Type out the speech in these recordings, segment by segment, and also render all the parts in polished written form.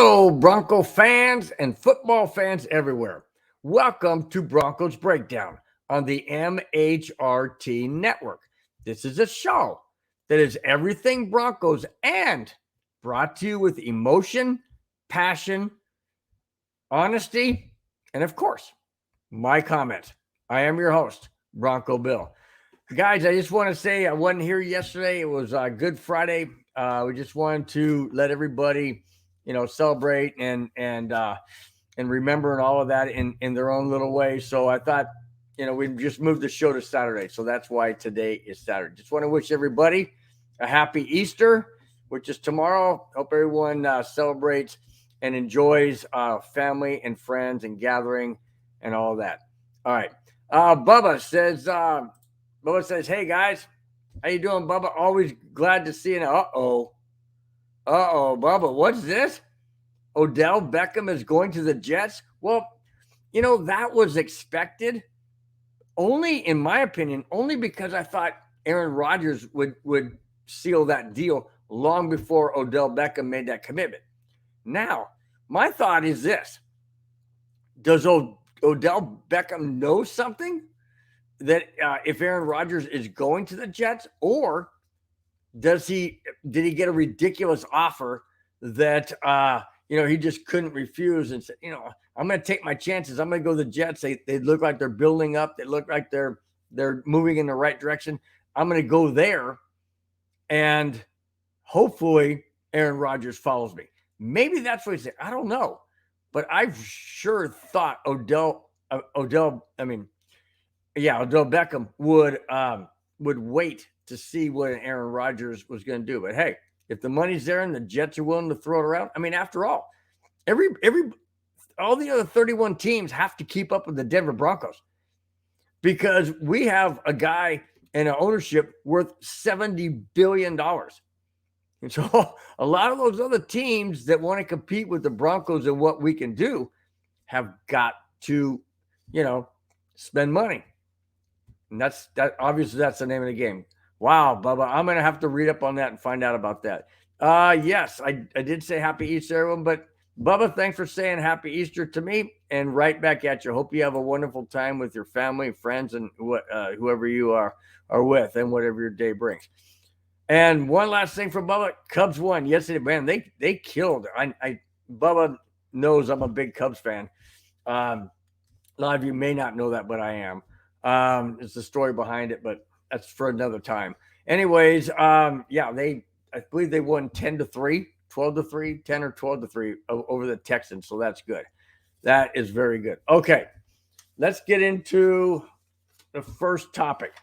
Hello, Bronco fans and football fans everywhere. Welcome to Broncos Breakdown on the MHRT Network. This is a show that is everything Broncos and brought to you with emotion, passion, honesty, and of course, my comments. I am your host, Bronco Bill. Guys, I just want to say I wasn't here yesterday. It was Good Friday. We just wanted to let everybody celebrate and remember and all of that in their own little way. So I thought, we just moved the show to Saturday. So that's why today is Saturday. Just want to wish everybody a happy Easter, which is tomorrow. Hope everyone celebrates and enjoys family and friends and gathering and all that. All right. Bubba says, hey guys, how you doing, Bubba? Always glad to see you. Uh-oh, Bubba, what's this? Odell Beckham is going to the Jets? Well, that was expected. Only, in my opinion, only because I thought Aaron Rodgers would seal that deal long before Odell Beckham made that commitment. Now, my thought is this. Does Odell Beckham know something? That if Aaron Rodgers is going to the Jets, or did he get a ridiculous offer that he just couldn't refuse and said, I'm going to take my chances. I'm going to go to the Jets. They look like they're building up. They look like they're moving in the right direction. I'm going to go there, and hopefully Aaron Rodgers follows me. Maybe that's what he said. I don't know, but I've sure thought Odell Beckham would wait to see what Aaron Rodgers was going to do. But hey, if the money's there and the Jets are willing to throw it around, after all, all the other 31 teams have to keep up with the Denver Broncos because we have a guy and an ownership worth $70 billion. And so a lot of those other teams that want to compete with the Broncos and what we can do have got to, spend money. And that's the name of the game. Wow, Bubba, I'm going to have to read up on that and find out about that. Yes, I did say happy Easter, everyone, but Bubba, thanks for saying happy Easter to me and right back at you. Hope you have a wonderful time with your family, friends, and whoever you are with and whatever your day brings. And one last thing for Bubba, Cubs won yesterday, man. They killed. Bubba knows I'm a big Cubs fan. A lot of you may not know that, but I am. It's the story behind it, but that's for another time. Anyways, I believe they won 10-3, 12-3, 10 or 12-3 over the Texans. So that's good. That is very good. Okay, let's get into the first topic.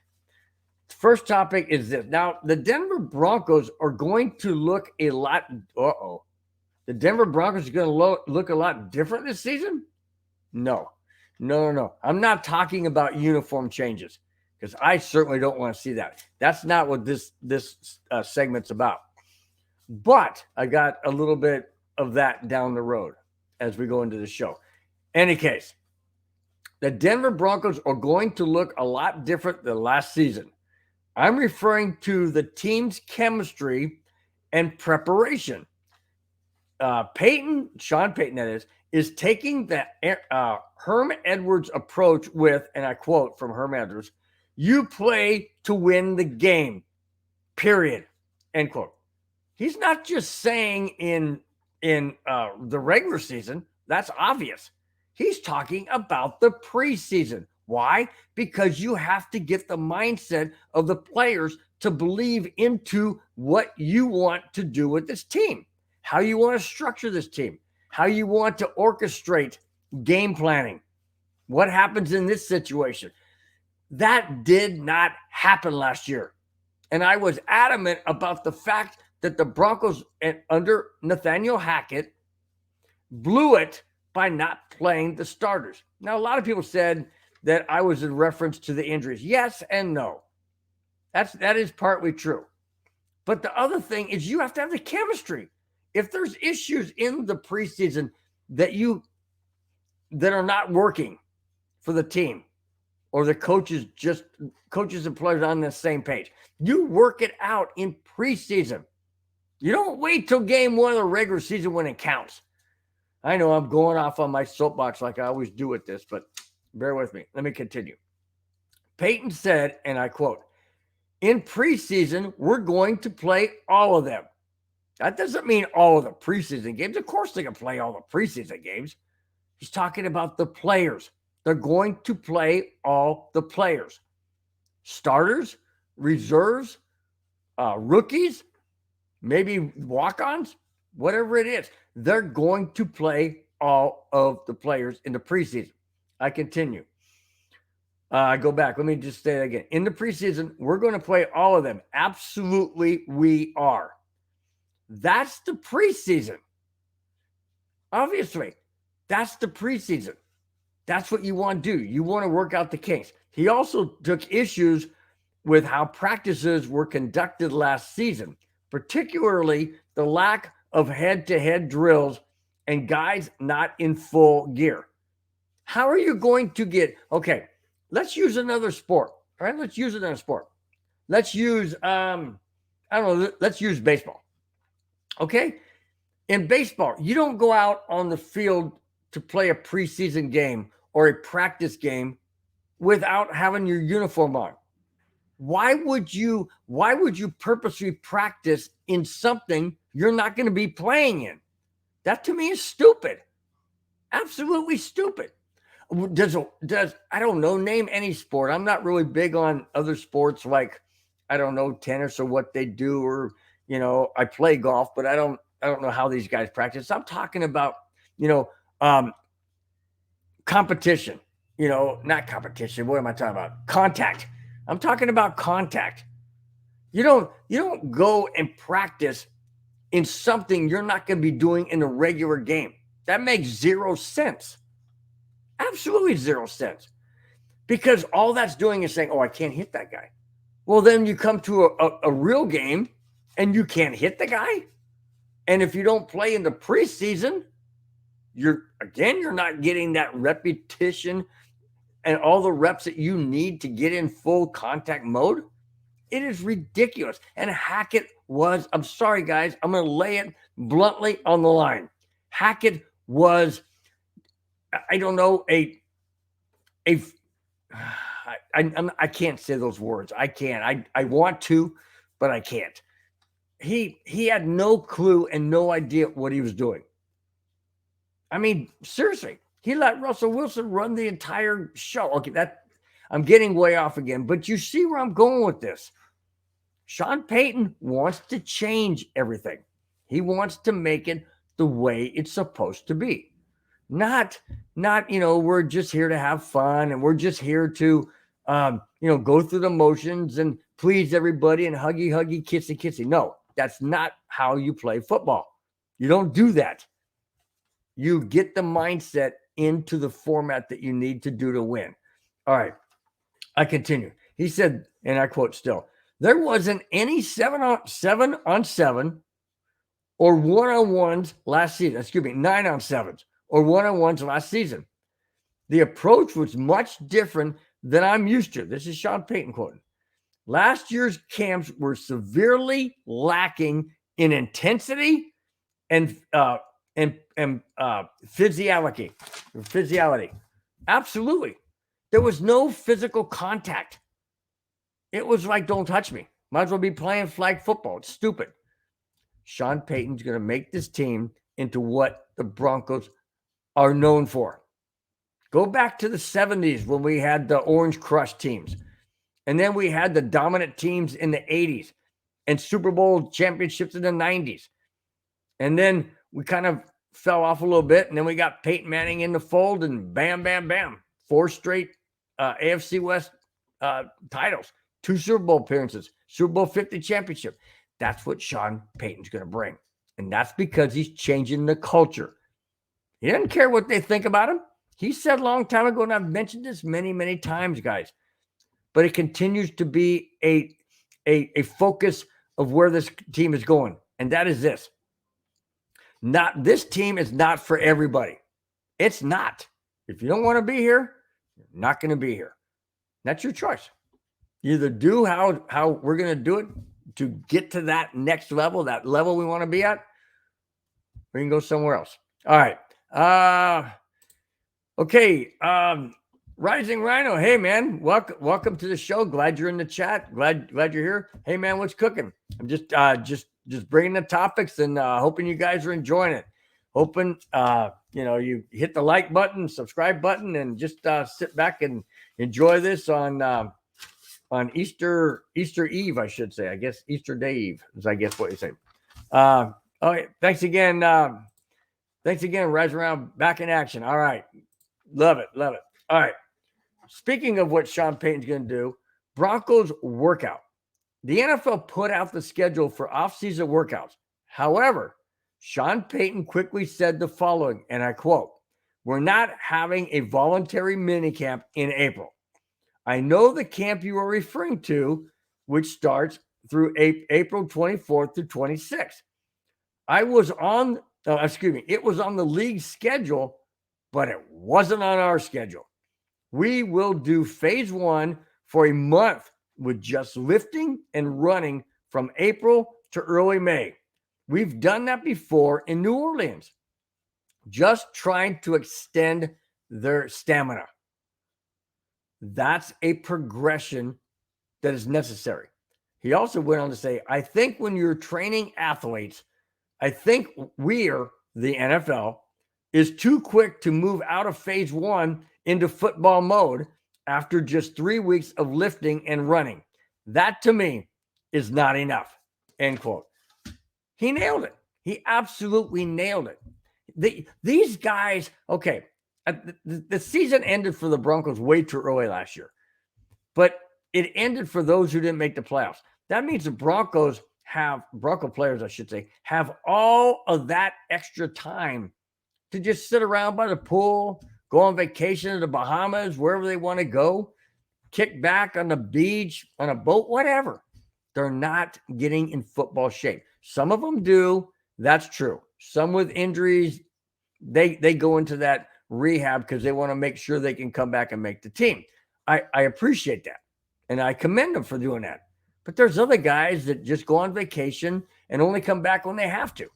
The first topic is this. Now, the Denver Broncos are going to look a lot. The Denver Broncos are going to look a lot different this season? No. I'm not talking about uniform changes because I certainly don't want to see that. That's not what this segment's about. But I got a little bit of that down the road as we go into the show. Any case, the Denver Broncos are going to look a lot different than last season. I'm referring to the team's chemistry and preparation. Sean Payton, that is taking the Herm Edwards approach with, and I quote from Herm Edwards, "You play to win the game, period," end quote. He's not just saying in the regular season. That's obvious. He's talking about the preseason. Why? Because you have to get the mindset of the players to believe into what you want to do with this team, how you want to structure this team, how you want to orchestrate game planning. What happens in this situation? That did not happen last year. And I was adamant about the fact that the Broncos under Nathaniel Hackett blew it by not playing the starters. Now, a lot of people said that I was in reference to the injuries. Yes and no. That is partly true. But the other thing is you have to have the chemistry. If there's issues in the preseason that are not working for the team, or the coaches and players on the same page, you work it out in preseason. You don't wait till game one of the regular season when it counts. I know I'm going off on my soapbox like I always do with this, but bear with me. Let me continue. Peyton said, and I quote, in preseason, we're going to play all of them. That doesn't mean all of the preseason games. Of course, they can play all the preseason games. He's talking about the players. They're going to play all the players. Starters, reserves, rookies, maybe walk-ons, whatever it is. They're going to play all of the players in the preseason. I continue. I go back. Let me just say that again. In the preseason, we're going to play all of them. Absolutely, we are. That's the preseason. Obviously, that's the preseason. That's what you want to do. You want to work out the kinks. He also took issues with how practices were conducted last season, particularly the lack of head-to-head drills and guys not in full gear. How are you going to get, okay, let's use another sport, all right? Let's use another sport. Let's use, let's use baseball, okay? In baseball, you don't go out on the field to play a preseason game or a practice game without having your uniform on. Why would you purposely practice in something you're not going to be playing in? That to me is stupid. Absolutely stupid. Does I don't know, name any sport. I'm not really big on other sports like, I don't know, tennis or what they do, or I play golf, but I don't know how these guys practice. I'm talking about, competition, not competition. What am I talking about? Contact. I'm talking about contact. You don't go and practice in something you're not going to be doing in a regular game. That makes zero sense. Absolutely zero sense. Because all that's doing is saying, oh, I can't hit that guy. Well, then you come to a real game and you can't hit the guy. And if you don't play in the preseason, you're not getting that repetition and all the reps that you need to get in full contact mode. It is ridiculous. And Hackett was, I'm sorry, guys, I'm going to lay it bluntly on the line. Hackett was, I don't know, I can't say those words. I can't. I want to, but I can't. He had no clue and no idea what he was doing. I mean, seriously, he let Russell Wilson run the entire show. Okay, I'm getting way off again, but you see where I'm going with this. Sean Payton wants to change everything. He wants to make it the way it's supposed to be. Not, we're just here to have fun and we're just here to, go through the motions and please everybody and huggy, kissy. No, that's not how you play football. You don't do that. You get the mindset into the format that you need to do to win. All right, I continue. He said, and I quote still, there wasn't any 7-on-7 or 1-on-1s last season. 9-on-7s or 1-on-1s last season. The approach was much different than I'm used to. This is Sean Payton quoting. Last year's camps were severely lacking in intensity and physiology. Absolutely. There was no physical contact. It was like, don't touch me. Might as well be playing flag football. It's stupid. Sean Payton's going to make this team into what the Broncos are known for. Go back to the 70s when we had the Orange Crush teams. And then we had the dominant teams in the 80s and Super Bowl championships in the 90s. And then we kind of fell off a little bit. And then we got Peyton Manning in the fold and bam, bam, bam. 4 straight AFC West titles. 2 Super Bowl appearances. Super Bowl 50 championship. That's what Sean Payton's going to bring. And that's because he's changing the culture. He doesn't care what they think about him. He said a long time ago, and I've mentioned this many, many times, guys, but it continues to be a focus of where this team is going. And that is this. This team is not for everybody. It's not. If you don't want to be here, you're not going to be here. That's your choice. You either do how we're going to do it to get to that next level, that level we want to be at, or you can go somewhere else. All right. Okay. Rising Rhino. Hey man, welcome to the show. Glad you're in the chat. Glad you're here. Hey man, what's cooking? I'm just bringing the topics and hoping you guys are enjoying it. Hoping you hit the like button, subscribe button, and just sit back and enjoy this on Easter Eve, I should say. I guess Easter Day Eve is what you say. Okay, thanks again. Rise Around, back in action. All right. Love it. All right. Speaking of what Sean Payton's going to do, Broncos workout. The NFL put out the schedule for offseason workouts. However, Sean Payton quickly said the following, and I quote, "We're not having a voluntary minicamp in April. I know the camp you are referring to, which starts through April 24th to 26th. It was on the league's schedule, but it wasn't on our schedule. We will do phase 1 for a month with just lifting and running from April to early May. We've done that before in New Orleans, just trying to extend their stamina. That's a progression that is necessary." He also went on to say, "I think when you're training athletes, I think we're, the NFL, is too quick to move out of phase 1 into football mode after just 3 weeks of lifting and running. That to me is not enough." End quote. He nailed it. He absolutely nailed it. These guys, okay, the season ended for the Broncos way too early last year, but it ended for those who didn't make the playoffs. That means the Bronco players, I should say, have all of that extra time to just sit around by the pool, go on vacation to the Bahamas, wherever they want to go, kick back on the beach, on a boat, whatever. They're not getting in football shape. Some of them do. That's true. Some with injuries, they go into that rehab because they want to make sure they can come back and make the team. I appreciate that, and I commend them for doing that. But there's other guys that just go on vacation and only come back when they have to.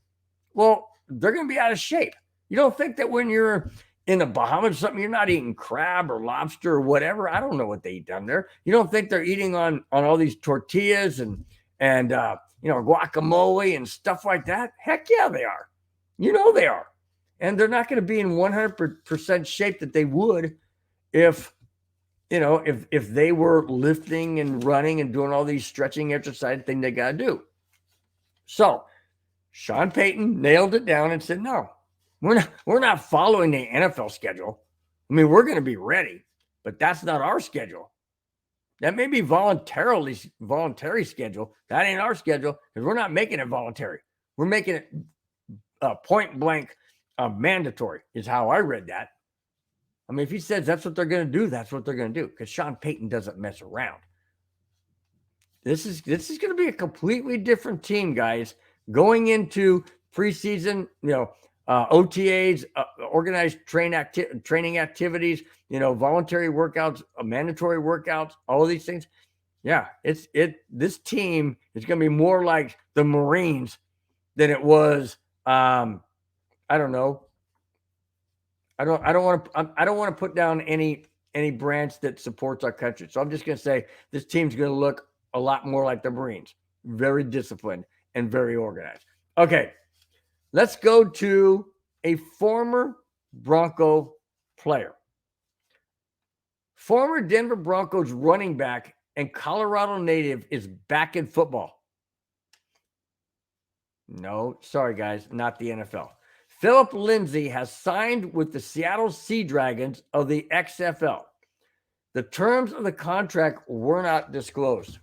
Well, they're going to be out of shape. You don't think that when you're in the Bahamas or something, you're not eating crab or lobster or whatever? I don't know what they eat down there. You don't think they're eating on all these tortillas and guacamole and stuff like that? Heck yeah, they are. They are. And they're not going to be in 100% shape that they would if they were lifting and running and doing all these stretching exercise things they got to do. So Sean Payton nailed it down and said, no, we're not following the NFL schedule. I mean, we're going to be ready, but that's not our schedule. That may be voluntary schedule. That ain't our schedule because we're not making it voluntary. We're making it point blank mandatory is how I read that. I mean, if he says that's what they're going to do, that's what they're going to do because Sean Payton doesn't mess around. This is going to be a completely different team, guys, going into preseason, OTAs, organized training activities, voluntary workouts, mandatory workouts, all of these things. Yeah, this team is going to be more like the Marines than it was. I don't know. I don't want to put down any branch that supports our country. So I'm just going to say this team's going to look a lot more like the Marines, very disciplined and very organized. Okay, let's go to a former Bronco player. Former Denver Broncos running back and Colorado native is back in football. No, sorry guys, not the NFL. Philip Lindsay has signed with the Seattle Sea Dragons of the XFL. The terms of the contract were not disclosed.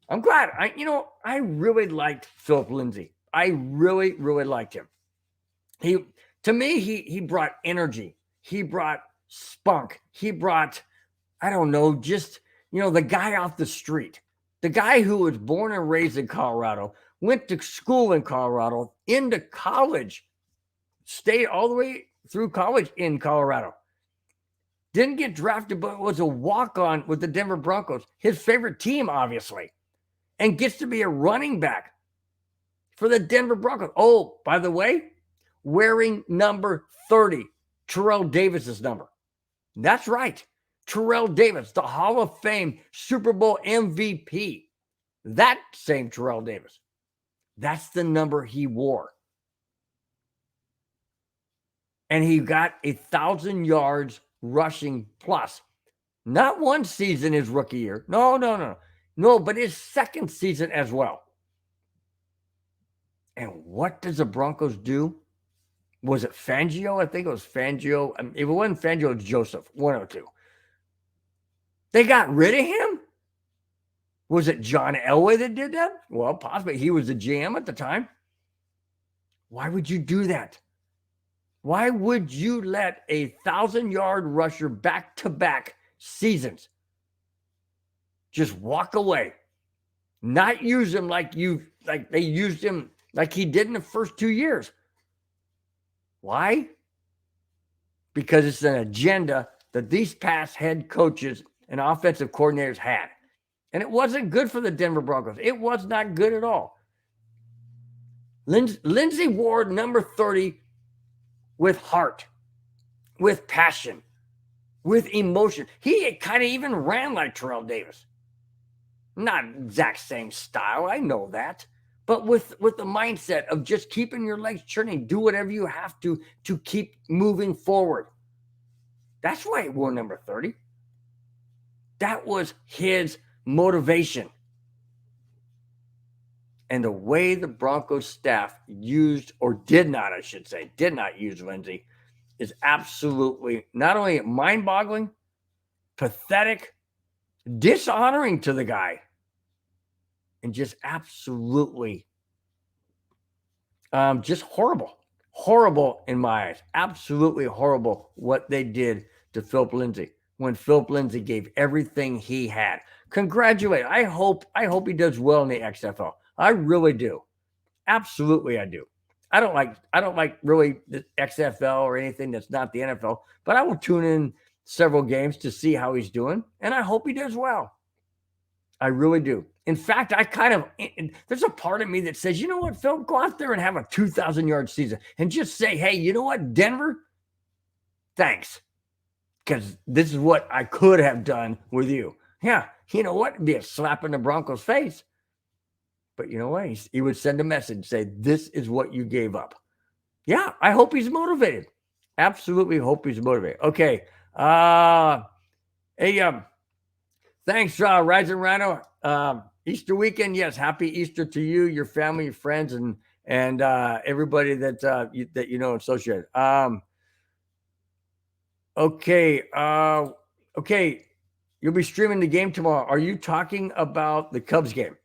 I'm glad. I really liked Philip Lindsay. I really, really liked him. To me, he brought energy. He brought spunk. He brought, the guy off the street. The guy who was born and raised in Colorado, went to school in Colorado, into college, stayed all the way through college in Colorado. Didn't get drafted, but was a walk-on with the Denver Broncos, his favorite team, obviously, and gets to be a running back for the Denver Broncos. Oh, by the way, wearing number 30, Terrell Davis's number. That's right. Terrell Davis, the Hall of Fame Super Bowl MVP. That same Terrell Davis. That's the number he wore. And he got 1,000 yards rushing plus. Not one season his rookie year. No, but his second season as well. And what does the Broncos do? Was it Fangio? I think it was Fangio. If it wasn't Fangio, it was Joseph, 102. They got rid of him? Was it John Elway that did that? Well, possibly. He was the GM at the time. Why would you do that? Why would you let 1,000-yard rusher back-to-back seasons just walk away? Not use him like they used him like he did in the first 2 years. Why? Because it's an agenda that these past head coaches and offensive coordinators had. And it wasn't good for the Denver Broncos. It was not good at all. Lindsey Ward, number 30, with heart, with passion, with emotion. He kind of even ran like Terrell Davis. Not exact same style, I know that. But with the mindset of just keeping your legs churning, do whatever you have to keep moving forward. That's why he wore number 30. That was his motivation. And the way the Broncos staff used, or did not use Lindsey, is absolutely not only mind-boggling, pathetic, dishonoring to the guy, and just absolutely just horrible in my eyes. Absolutely horrible what they did to Philip Lindsay when Philip Lindsay gave everything he had. Congratulate. I hope he does well in the XFL. I really do. Absolutely, I do. I don't like really the XFL or anything that's not the NFL, but I will tune in several games to see how he's doing, and I hope he does well. I really do. In fact, there's a part of me that says, you know what, Phil, go out there and have a 2,000-yard season and just say, hey, you know what, Denver, thanks, because this is what I could have done with you. Yeah, you know what, it'd be a slap in the Broncos' face. But you know what? He would send a message, say, this is what you gave up. Yeah, I hope he's motivated. Absolutely hope he's motivated. Okay. Thanks, Rising Rhino. Easter weekend, yes. Happy Easter to you, your family, your friends, and everybody that you know associated. Okay. You'll be streaming the game tomorrow. Are you talking about the Cubs game?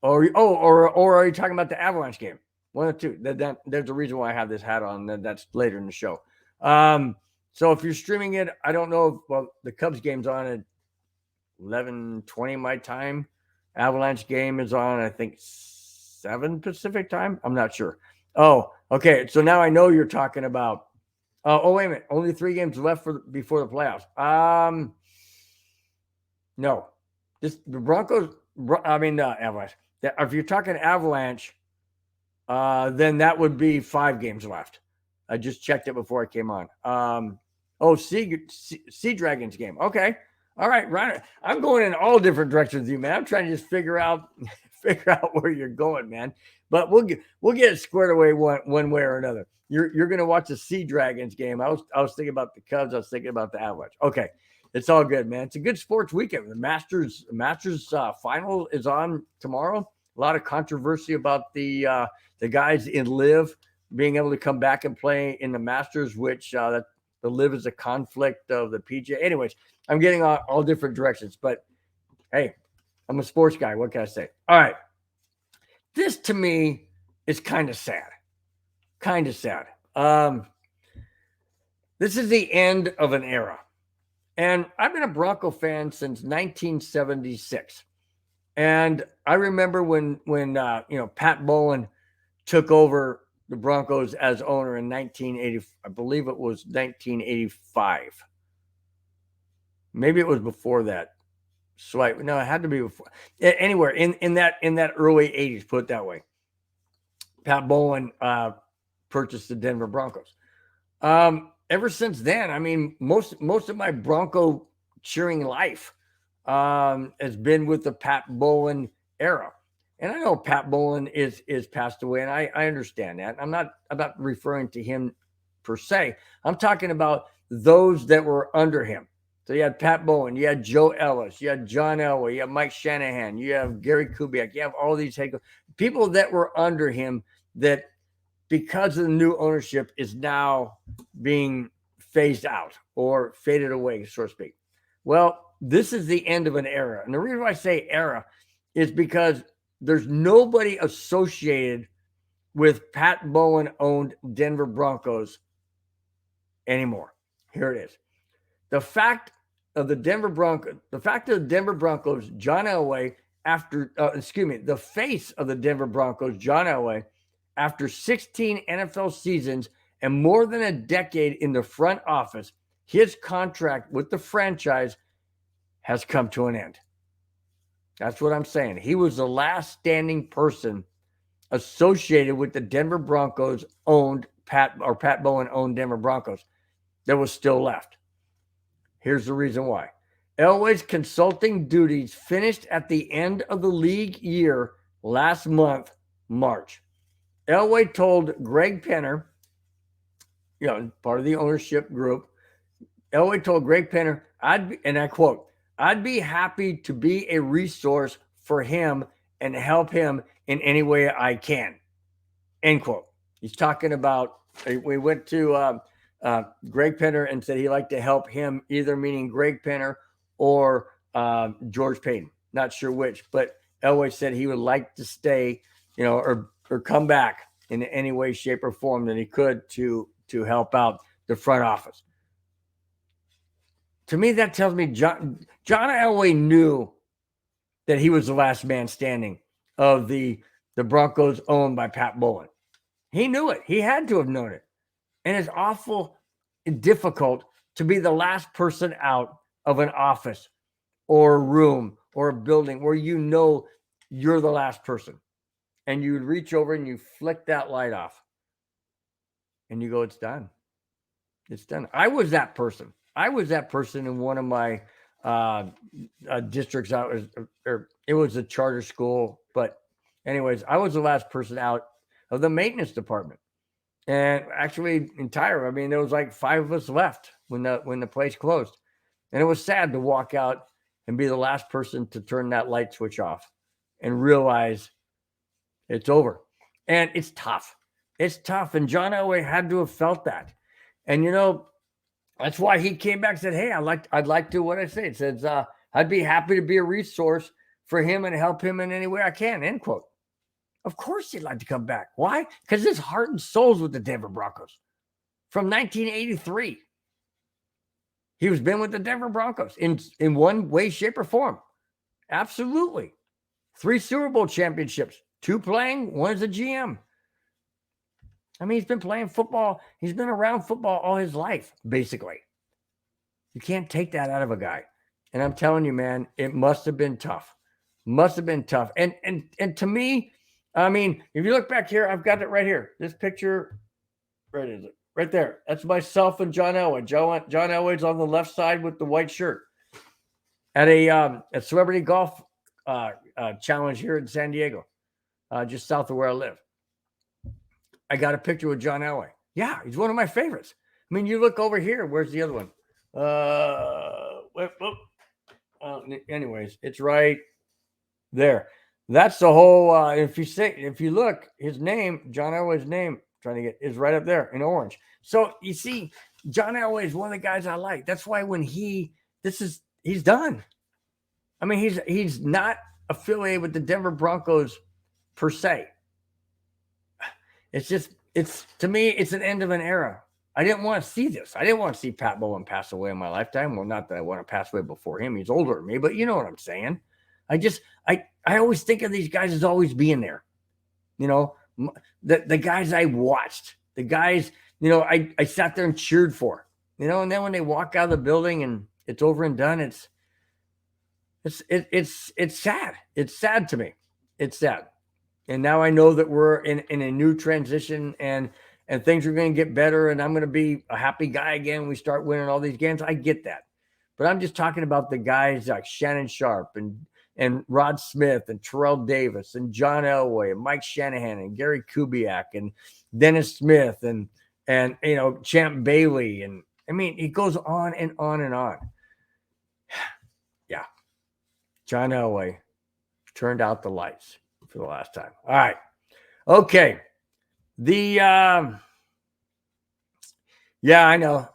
Or are you talking about the Avalanche game? One or two. There's a reason why I have this hat on. That's later in the show. So if you're streaming it, I don't know. The Cubs game's on at 11:20 my time. Avalanche game is on, I think, 7 Pacific time. I'm not sure. Oh, okay. So now I know you're talking about. Wait a minute. Only 3 games left before the playoffs. No, the Broncos. Avalanche. If you're talking Avalanche, then that would be 5 games left. I just checked it before I came on. Sea Dragons game. Okay. All right, Ryan. I'm going in all different directions with you, man. I'm trying to just figure out where you're going, man. But we'll get it squared away one way or another. You're going to watch the Sea Dragons game. I was thinking about the Cubs. I was thinking about the Avalanche. Okay. It's all good, man. It's a good sports weekend. The Masters final is on tomorrow. A lot of controversy about the guys in LIV being able to come back and play in the Masters, which the LIV is a conflict of the PGA. Anyways, I'm getting all different directions, but hey, I'm a sports guy. What can I say? All right. This to me is kind of sad. This is the end of an era. And I've been a Bronco fan since 1976. And I remember when Pat Bowlen took over the Broncos as owner in 1980, I believe it was 1985. Maybe it was before that. No, it had to be before. Anywhere in that early 80s, put it that way. Pat Bowlen purchased the Denver Broncos. Ever since then, I mean, most of my Bronco cheering life has been with the Pat Bowlen era. And I know Pat Bowlen is passed away, and I understand that. I'm not referring to him per se. I'm talking about those that were under him. So you had Pat Bowlen, you had Joe Ellis, you had John Elway, you have Mike Shanahan, you have Gary Kubiak, you have all these people that were under him that, because of the new ownership, is now being phased out or faded away, so to speak. Well, this is the end of an era. And the reason why I say era is because there's nobody associated with Pat Bowlen owned Denver Broncos anymore. Here it is. The fact of the Denver Broncos, John Elway, the face of the Denver Broncos, John Elway, after 16 NFL seasons and more than a decade in the front office, his contract with the franchise has come to an end. That's what I'm saying. He was the last standing person associated with the Denver Broncos owned Pat Bowlen owned Denver Broncos that was still left. Here's the reason why. Elway's consulting duties finished at the end of the league year last month, March. Elway told Greg Penner, part of the ownership group, Elway told Greg Penner, and I quote, "I'd be happy to be a resource for him and help him in any way I can." End quote. He's talking about, we went to Greg Penner and said he'd like to help him, either meaning Greg Penner or George Payton. Not sure which, but Elway said he would like to stay, or come back in any way, shape, or form that he could to help out the front office. To me, that tells me John Elway knew that he was the last man standing of the Broncos owned by Pat Bowlen. He knew it. He had to have known it. And it's awful difficult to be the last person out of an office or a room or a building where you're the last person. And you reach over and you flick that light off. And you go, it's done. It's done. I was that person in one of my districts. It was a charter school. But anyways, I was the last person out of the maintenance department. And actually there was like 5 of us left when the place closed. And it was sad to walk out and be the last person to turn that light switch off and realize it's over. And it's tough. It's tough. And John Elway had to have felt that. And, that's why he came back and said, hey, I'd like to, what I say, it says, I'd be happy to be a resource for him and help him in any way I can, end quote. Of course he'd like to come back. Why? Because his heart and soul's with the Denver Broncos. From 1983. He was been with the Denver Broncos in one way, shape, or form. Absolutely. 3 Super Bowl championships. 2 playing, 1 as a GM. I mean, he's been playing football. He's been around football all his life, basically. You can't take that out of a guy. And I'm telling you, man, it must have been tough. Must have been tough. And to me, I mean, if you look back here, I've got it right here. This picture, where is it? Right there. That's myself and John Elway. John Elway's on the left side with the white shirt at a celebrity golf challenge here in San Diego, just south of where I live. I got a picture with John Elway. Yeah, he's one of my favorites. I mean, you look over here. Where's the other one? Anyways, it's right there. That's the whole. If you look, his name, John Elway's name, is right up there in orange. So you see, John Elway is one of the guys I like. That's why when he's done. I mean, he's not affiliated with the Denver Broncos per se. To me, it's an end of an era. I didn't want to see this. I didn't want to see Pat Bowlen pass away in my lifetime. Well, not that I want to pass away before him. He's older than me, but you know what I'm saying. I always think of these guys as always being there. The guys I watched, the guys, I sat there and cheered for, and then when they walk out of the building and it's over and done, it's sad. It's sad to me. It's sad. And now I know that we're in a new transition, and and things are going to get better and I'm going to be a happy guy again when we start winning all these games. I get that. But I'm just talking about the guys like Shannon Sharp and Rod Smith and Terrell Davis and John Elway and Mike Shanahan and Gary Kubiak and Dennis Smith and Champ Bailey. And I mean, it goes on and on and on. Yeah. John Elway turned out the lights for the last time. All right. Okay. Yeah, I know.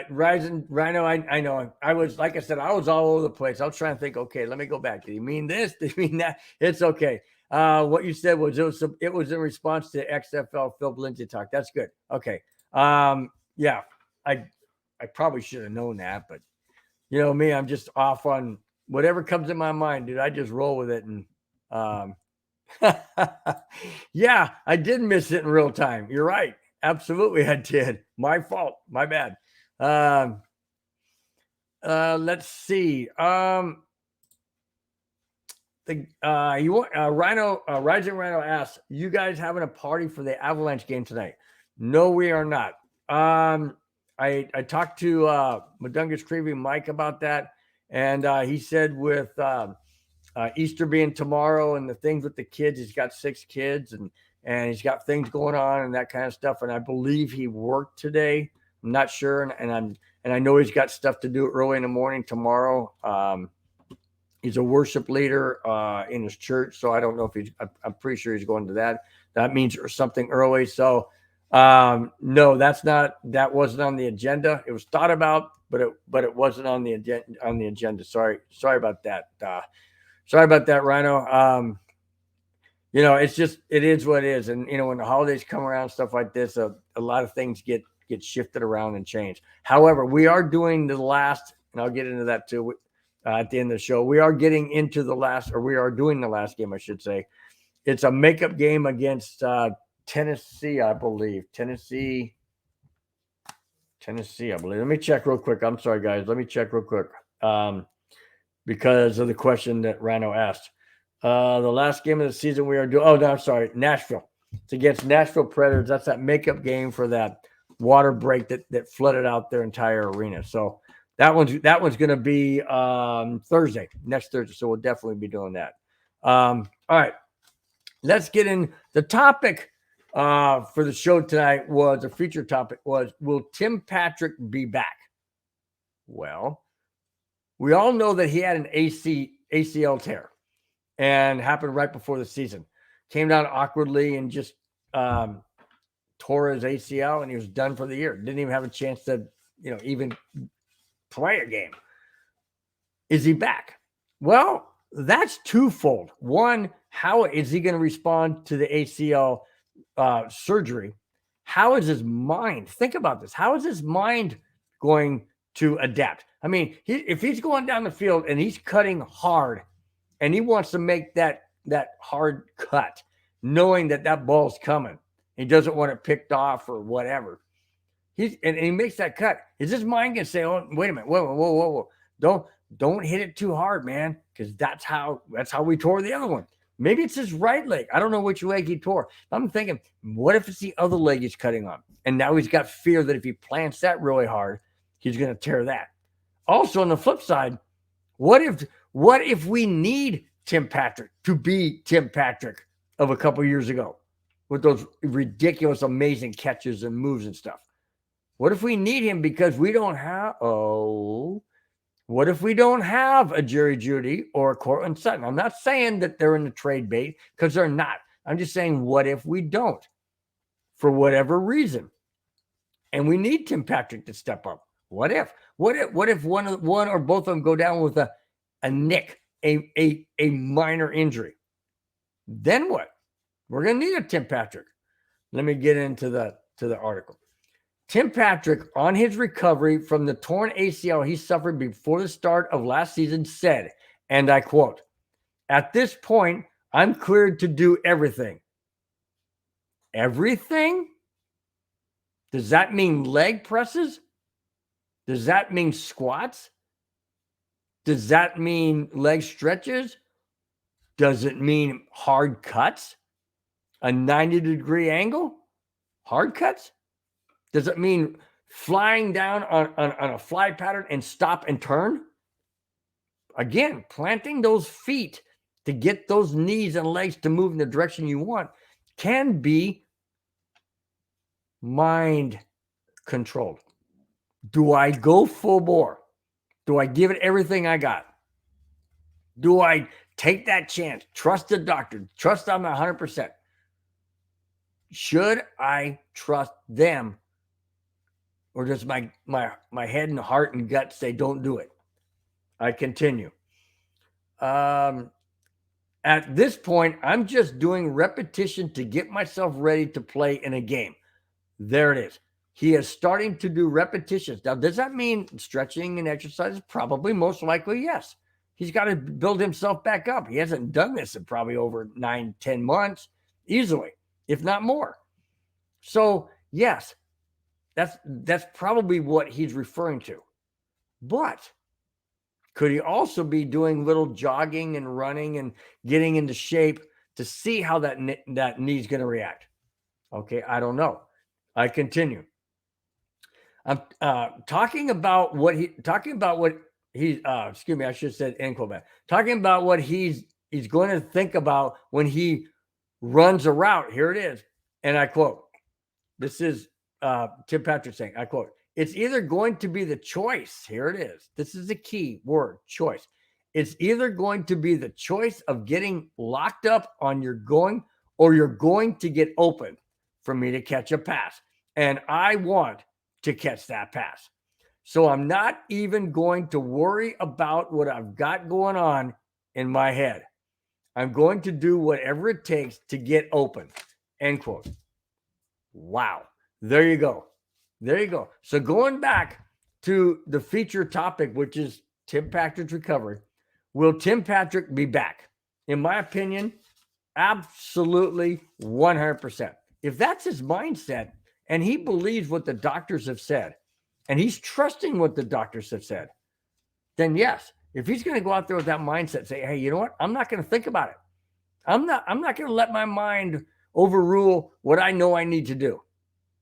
Rising Rhino, I know. I was, like I said, I was all over the place. I was trying to think, okay, let me go back. Did he mean this? Did he mean that? It's okay. What you said was it was in response to XFL Phil Lindsay talk. That's good. Okay. Yeah, I probably should have known that, but you know me, I'm just off on whatever comes in my mind, dude. I just roll with it. And yeah, I did miss it in real time. You're right. Absolutely, I did. My fault. My bad. Let's see. Rhino Rising Rhino asks, you guys having a party for the Avalanche game tonight? No, we are not. I talked to Madungus Creevy Mike about that, and he said with Easter being tomorrow and the things with the kids, he's got 6 kids and he's got things going on and that kind of stuff. And I believe he worked today. I'm not sure, and I know he's got stuff to do early in the morning tomorrow. He's a worship leader in his church, so I don't know if he's. I'm pretty sure he's going to that. That means something early. So no, that wasn't on the agenda. It was thought about, but it wasn't on the agenda. Sorry about that. Sorry about that, Rhino. It's just, it is what it is. And, when the holidays come around, stuff like this, a lot of things get shifted around and changed. However, we are doing the last, and I'll get into that too at the end of the show. We are getting into we are doing the last game, I should say. It's a makeup game against Tennessee, I believe. Tennessee, I believe. Let me check real quick. I'm sorry, guys. Let me check real quick because of the question that Rhino asked. The last game of the season we are doing. Oh, no, I'm sorry. Nashville. It's against Nashville Predators. That's that makeup game for that water break that flooded out their entire arena. So that one's going to be Thursday, next Thursday. So we'll definitely be doing that. All right. Let's get in. The topic for the show tonight a feature topic was, will Tim Patrick be back? Well, we all know that he had an ACL tear and happened right before the season. Came down awkwardly and just tore his ACL, and he was done for the year. Didn't even have a chance to, even play a game. Is he back? Well, that's twofold. One, how is he going to respond to the ACL surgery? How is his mind? Think about this. How is his mind going to adapt? I mean, if he's going down the field and he's cutting hard, and he wants to make that hard cut, knowing that ball's coming. He doesn't want it picked off or whatever. And he makes that cut. Is his mind going to say, oh, wait a minute, whoa. Don't hit it too hard, man, because that's how we tore the other one. Maybe it's his right leg. I don't know which leg he tore. I'm thinking, what if it's the other leg he's cutting on? And now he's got fear that if he plants that really hard, he's going to tear that. Also, on the flip side, what if we need Tim Patrick to be Tim Patrick of a couple years ago with those ridiculous, amazing catches and moves and stuff? What if we need him because we don't have, what if we don't have a Jerry Jeudy or a Cortland Sutton? I'm not saying that they're in the trade bait, because they're not. I'm just saying, what if we don't for whatever reason? And we need Tim Patrick to step up. What if one or both of them go down with a nick, a minor injury? Then what? We're going to need a Tim Patrick. Let me get into the article. Tim Patrick, on his recovery from the torn ACL he suffered before the start of last season, said, and I quote, "At this point, I'm cleared to do everything." Everything? Does that mean leg presses? Does that mean squats? Does that mean leg stretches? Does it mean hard cuts? A 90-degree angle? Hard cuts? Does it mean flying down on a fly pattern and stop and turn? Again, planting those feet to get those knees and legs to move in the direction you want can be mind controlled. Do I go full bore? Do I give it everything I got? Do I take that chance? Trust the doctor. Trust I'm 100%. Should I trust them? Or does my head and heart and gut say don't do it? I continue. At this point, I'm just doing repetition to get myself ready to play in a game. There it is. He is starting to do repetitions. Now, does that mean stretching and exercise? Probably, most likely, yes. He's got to build himself back up. He hasn't done this in probably over 9-10 months, easily, if not more. So, yes, that's probably what he's referring to. But could he also be doing little jogging and running and getting into shape to see how that knee's going to react? Okay, I don't know. I continue. I'm talking about what he's excuse me, I should have said end quote back. Talking about what he's going to think about when he runs a route. Here it is. And I quote, this is Tim Patrick saying, I quote, "It's either going to be the choice." Here it is. This is the key word, choice. "It's either going to be the choice of getting locked up on your going, or you're going to get open for me to catch a pass. And I want to catch that pass. So I'm not even going to worry about what I've got going on in my head. I'm going to do whatever it takes to get open." End quote. Wow. There you go. There you go. So going back to the feature topic, which is Tim Patrick's recovery, will Tim Patrick be back? In my opinion, absolutely 100%. If that's his mindset and he believes what the doctors have said and he's trusting what the doctors have said, then yes, if he's going to go out there with that mindset, say, hey, you know what? I'm not going to think about it. I'm not going to let my mind overrule what I know I need to do.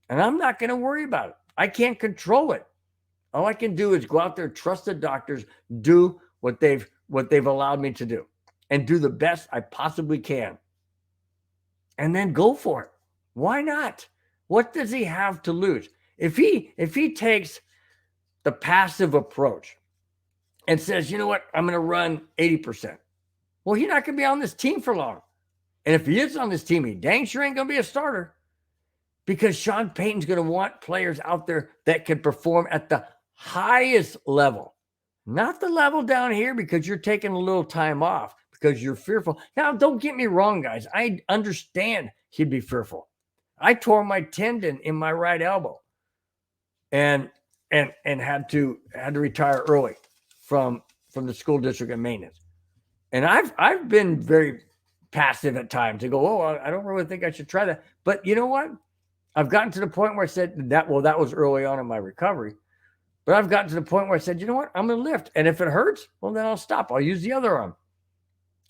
And I'm not going to worry about it. I can't control it. All I can do is go out there, trust the doctors, do what they've allowed me to do, and do the best I possibly can. And then go for it. Why not? What does he have to lose? If he takes the passive approach and says, you know what, I'm going to run 80%. Well, he's not going to be on this team for long. And if he is on this team, he dang sure ain't going to be a starter, because Sean Payton's going to want players out there that can perform at the highest level, not the level down here because you're taking a little time off because you're fearful. Now, don't get me wrong, guys. I understand he'd be fearful. I tore my tendon in my right elbow and had to retire early from the school district and maintenance. And I've been very passive at times to go, oh, I don't really think I should try that. But you know what? I've gotten to the point where I said that was early on in my recovery. But I've gotten to the point where I said, you know what? I'm going to lift. And if it hurts, well, then I'll stop. I'll use the other arm.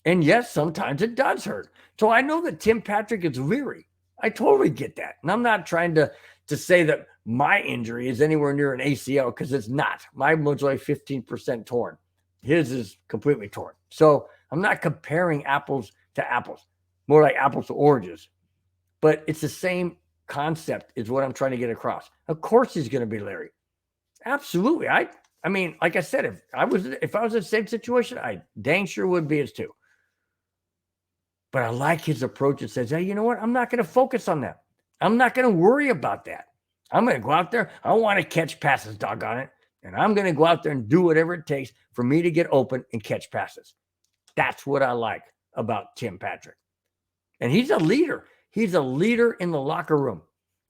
And yes, sometimes it does hurt. So I know that Tim Patrick is leery. I totally get that. And I'm not trying to say that my injury is anywhere near an ACL, because it's not. Mine was only 15% torn. His is completely torn. So I'm not comparing apples to apples, more like apples to oranges. But it's the same concept is what I'm trying to get across. Of course he's going to be leery. Absolutely. I mean, like I said, if I was in the same situation, I dang sure would be as too. But I like his approach. It says, hey, you know what? I'm not going to focus on that. I'm not going to worry about that. I'm going to go out there. I want to catch passes, doggone it. And I'm going to go out there and do whatever it takes for me to get open and catch passes. That's what I like about Tim Patrick. And he's a leader. He's a leader in the locker room.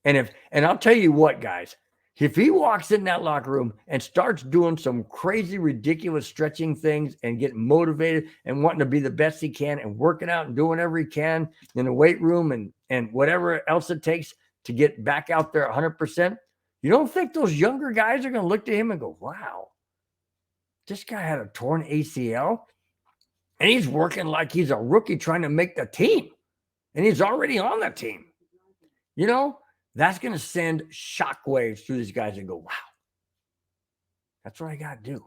And I'll tell you what, guys, if he walks in that locker room and starts doing some crazy, ridiculous stretching things and getting motivated and wanting to be the best he can and working out and doing whatever he can in the weight room and whatever else it takes to get back out there 100%, you don't think those younger guys are going to look to him and go, wow, this guy had a torn ACL and he's working like he's a rookie trying to make the team, and he's already on the team. You know, That's going to send shockwaves through these guys and go, wow, that's what I got to do.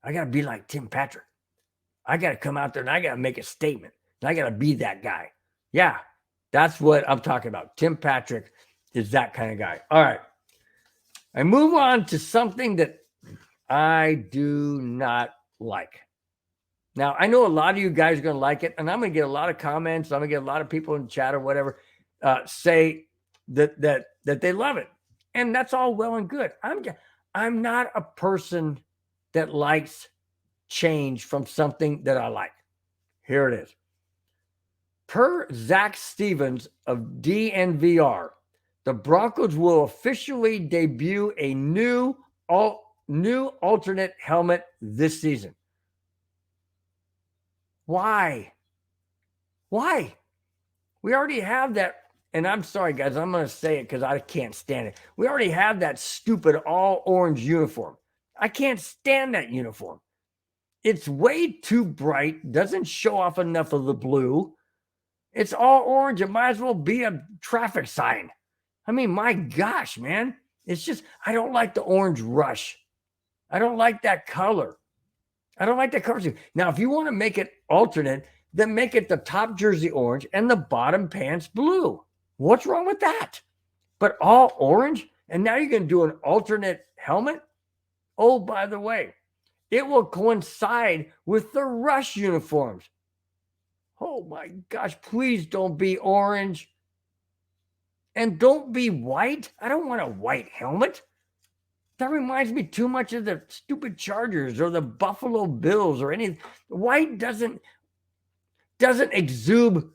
I got to be like Tim Patrick. I got to come out there and I got to make a statement. And I got to be that guy. Yeah, that's what I'm talking about. Tim Patrick is that kind of guy. All right. I move on to something that I do not like. Now, I know a lot of you guys are going to like it, and I'm going to get a lot of comments. I'm going to get a lot of people in the chat or whatever say that they love it. And that's all well and good. I'm not a person that likes change from something that I like. Here it is. Per Zach Stevens of DNVR, the Broncos will officially debut a new alternate helmet this season. Why? We already have that. And I'm sorry, guys, I'm going to say it because I can't stand it. We already have that stupid all orange uniform. I can't stand that uniform. It's way too bright, doesn't show off enough of the blue. It's all orange. It might as well be a traffic sign. I mean, my gosh, man. It's just, I don't like the orange rush. I don't like that color. I don't like that color scheme. Now, if you want to make it alternate, then make it the top jersey orange and the bottom pants blue. What's wrong with that? But all orange? And now you're going to do an alternate helmet? Oh, by the way, it will coincide with the rush uniforms. Oh my gosh, please don't be orange. And don't be white. I don't want a white helmet. That reminds me too much of the stupid Chargers or the Buffalo Bills or anything. White doesn't exude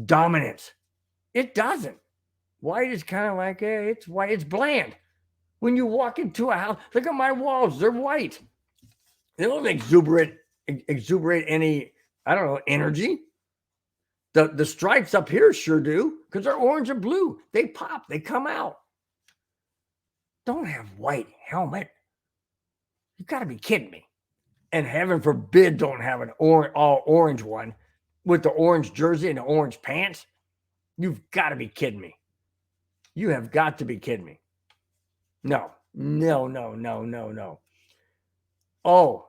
dominance. It doesn't. White is kind of like, hey, it's white. It's bland. When you walk into a house, look at my walls. They're white. They don't exuberate any, I don't know, energy. The stripes up here sure do because they're orange and blue. They pop. They come out. Don't have white helmet. You got to be kidding me. And heaven forbid don't have an all orange one with the orange jersey and the orange pants. You've got to be kidding me. You have got to be kidding me. No. Oh,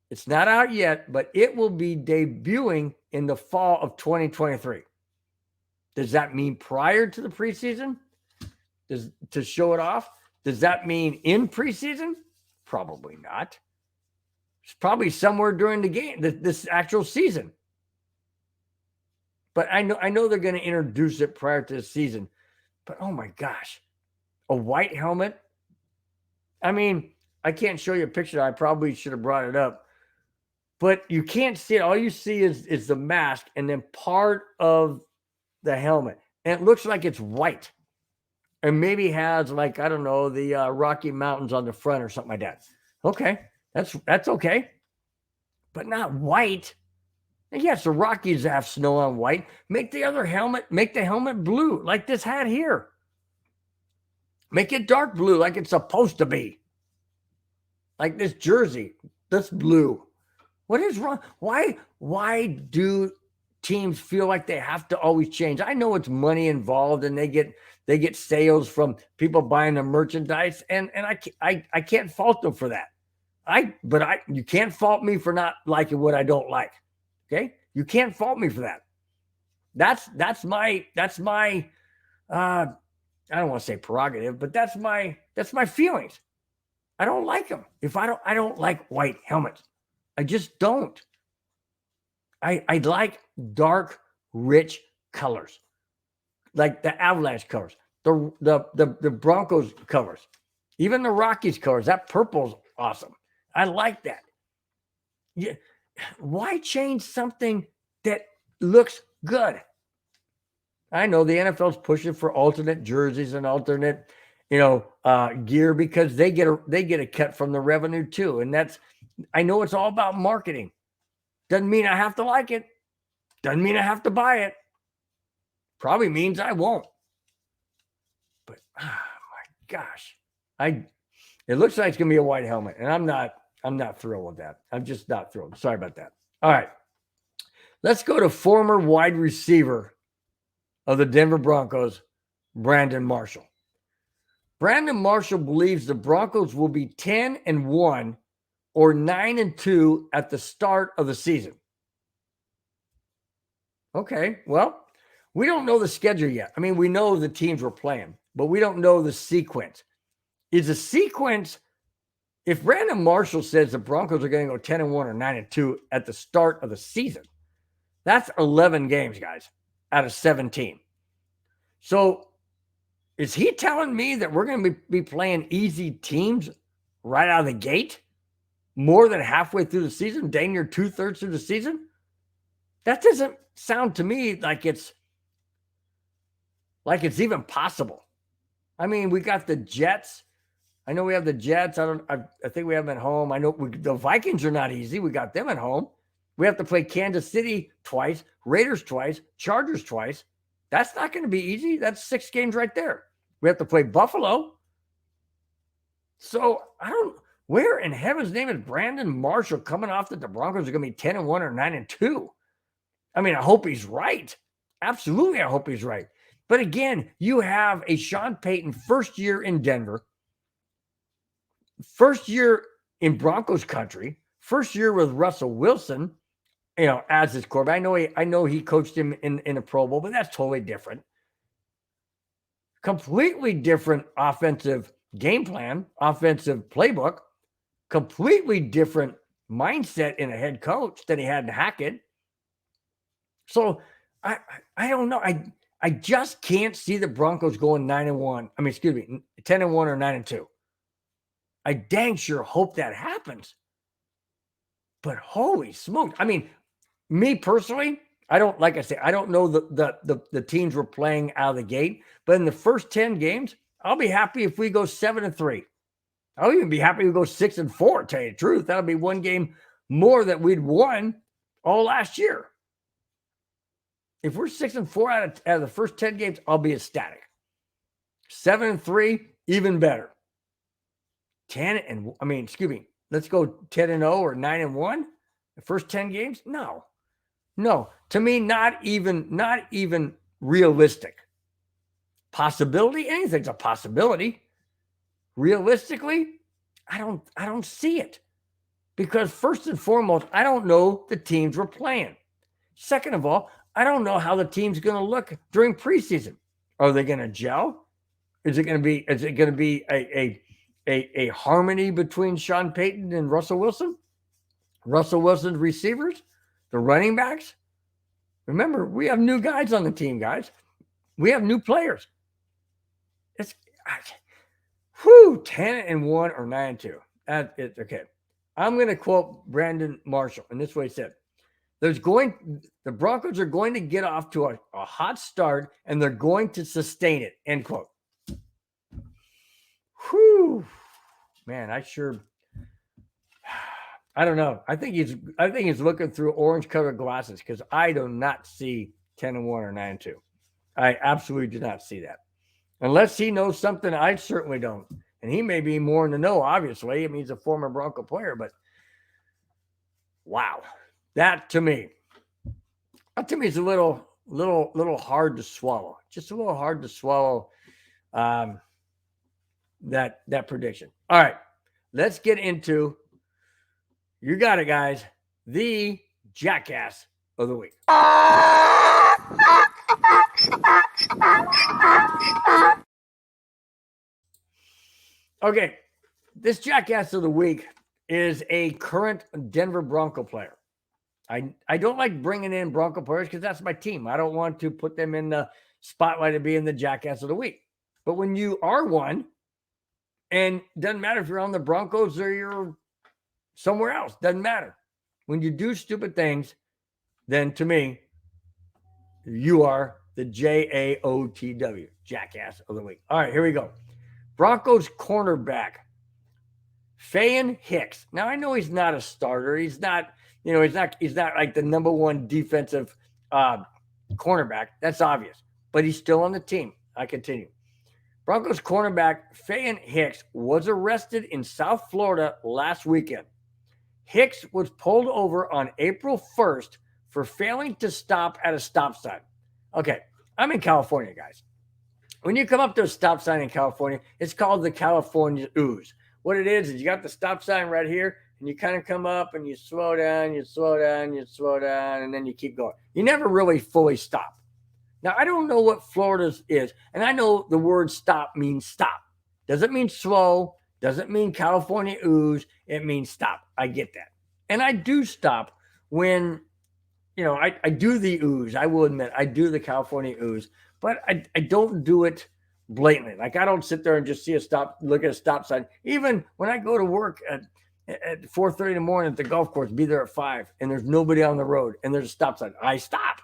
it's not out yet, but it will be debuting in the fall of 2023. Does that mean prior to the preseason? To show it off? Does that mean in preseason? Probably not. It's probably somewhere during the game, this actual season. But I know they're going to introduce it prior to the season. But oh my gosh, a white helmet? I mean, I can't show you a picture. I probably should have brought it up. But you can't see it. All you see is the mask and then part of the helmet. And it looks like it's white. And maybe has, like, I don't know, the Rocky Mountains on the front or something like that. Okay, that's okay. But not white. And yes, the Rockies have snow on white. Make the helmet blue, like this hat here. Make it dark blue, like it's supposed to be. Like this jersey, this blue. What is wrong? Why do teams feel like they have to always change? I know it's money involved, and they get sales from people buying the merchandise, and I can't fault them for that. You can't fault me for not liking what I don't like. Okay, you can't fault me for that. That's my I don't want to say prerogative, but that's my feelings. I don't like them. I don't like white helmets. I just don't. I like dark, rich colors, like the Avalanche colors, the Broncos colors, even the Rockies colors. That purple's awesome. I like that. Yeah. Why change something that looks good? I know the NFL's pushing for alternate jerseys and alternate, gear because they get a cut from the revenue too. And I know it's all about marketing. Doesn't mean I have to like it. Doesn't mean I have to buy it. Probably means I won't. But my gosh, it looks like it's gonna be a white helmet, and I'm not thrilled with that. I'm just not thrilled. Sorry about that. All right, let's go to former wide receiver of the Denver Broncos, Brandon Marshall. Brandon Marshall believes the Broncos will be 10-1 or 9-2 at the start of the season. Okay, well, we don't know the schedule yet. I mean, we know the teams we're playing, but we don't know the sequence. Is the sequence, if Brandon Marshall says the Broncos are going to go 10-1 or 9-2 at the start of the season, that's 11 games, guys, out of 17. So is he telling me that we're going to be playing easy teams right out of the gate? More than halfway through the season, dang near 2/3 through the season? That doesn't sound to me like it's even possible. I mean, we got the Jets. I know we have the Jets. I think we have them at home. I know the Vikings are not easy. We got them at home. We have to play Kansas City twice, Raiders twice, Chargers twice. That's not going to be easy. That's 6 games right there. We have to play Buffalo. So where in heaven's name is Brandon Marshall coming off that the Broncos are going to be 10-1 or 9-2? I mean, I hope he's right. Absolutely, I hope he's right. But again, you have a Sean Payton first year in Denver, first year in Broncos country, first year with Russell Wilson, as his quarterback. I know he coached him in a Pro Bowl, but that's totally different. Completely different offensive game plan, offensive playbook, completely different mindset in a head coach than he had in Hackett. So I don't know. I just can't see the Broncos going 9-1. I mean, 10-1 or 9-2. I dang sure hope that happens. But holy smokes. I mean, me personally, I don't know the teams we're playing out of the gate, but in the first 10 games, I'll be happy if we go 7-3. I'll even be happy if we go 6-4, tell you the truth. That'll be one game more that we'd won all last year. If we're 6-4 out of the first 10 games, I'll be ecstatic. 7-3, even better. Let's go 10-0 or 9-1. The first 10 games? No. To me, not even realistic. Possibility? Anything's a possibility. Realistically, I don't see it. Because first and foremost, I don't know the teams we're playing. Second of all, I don't know how the team's going to look during preseason. Are they going to gel? Is it going to be a harmony between Sean Payton and Russell Wilson? Russell Wilson's receivers, the running backs. Remember, we have new guys on the team, guys. We have new players. 10-1 or 9-2. It's okay. I'm going to quote Brandon Marshall, and this is what he said. The Broncos are going to get off to a hot start, and they're going to sustain it, end quote. Whew. Man, I don't know. I think he's looking through orange-colored glasses because I do not see 10-1 or 9-2. I absolutely do not see that. Unless he knows something I certainly don't. And he may be more in the know, obviously. I mean, he's a former Bronco player, but wow. That to me is a little hard to swallow. Just a little hard to swallow that prediction. All right, let's get into, you got it, guys, the jackass of the week. Okay, this jackass of the week is a current Denver Bronco player. I don't like bringing in Bronco players because that's my team. I don't want to put them in the spotlight of being the jackass of the week. But when you are one, and doesn't matter if you're on the Broncos or you're somewhere else, doesn't matter. When you do stupid things, then to me, you are the JAOTW, jackass of the week. All right, here we go. Broncos cornerback, Faion Hicks. Now, I know he's not a starter. He's not like the number one defensive cornerback. That's obvious. But he's still on the team. I continue. Broncos cornerback Faion Hicks was arrested in South Florida last weekend. Hicks was pulled over on April 1st for failing to stop at a stop sign. Okay, I'm in California, guys. when you come up to a stop sign in California, it's called the California ooze. What it is you got the stop sign right here, and you kind of come up and you slow down, you slow down, you slow down, and then you keep going. You never really fully stop. Now, I don't know what Florida's is, and I know the word stop means stop. Doesn't mean slow, doesn't mean California ooze, it means stop. I get that. And I do stop when, I do the ooze. I will admit, I do the California ooze, but I don't do it blatantly. Like, I don't sit there and just see look at a stop sign. Even when I go to work at 4:30 in the morning at the golf course, be there at 5, and there's nobody on the road, and there's a stop sign, I stop.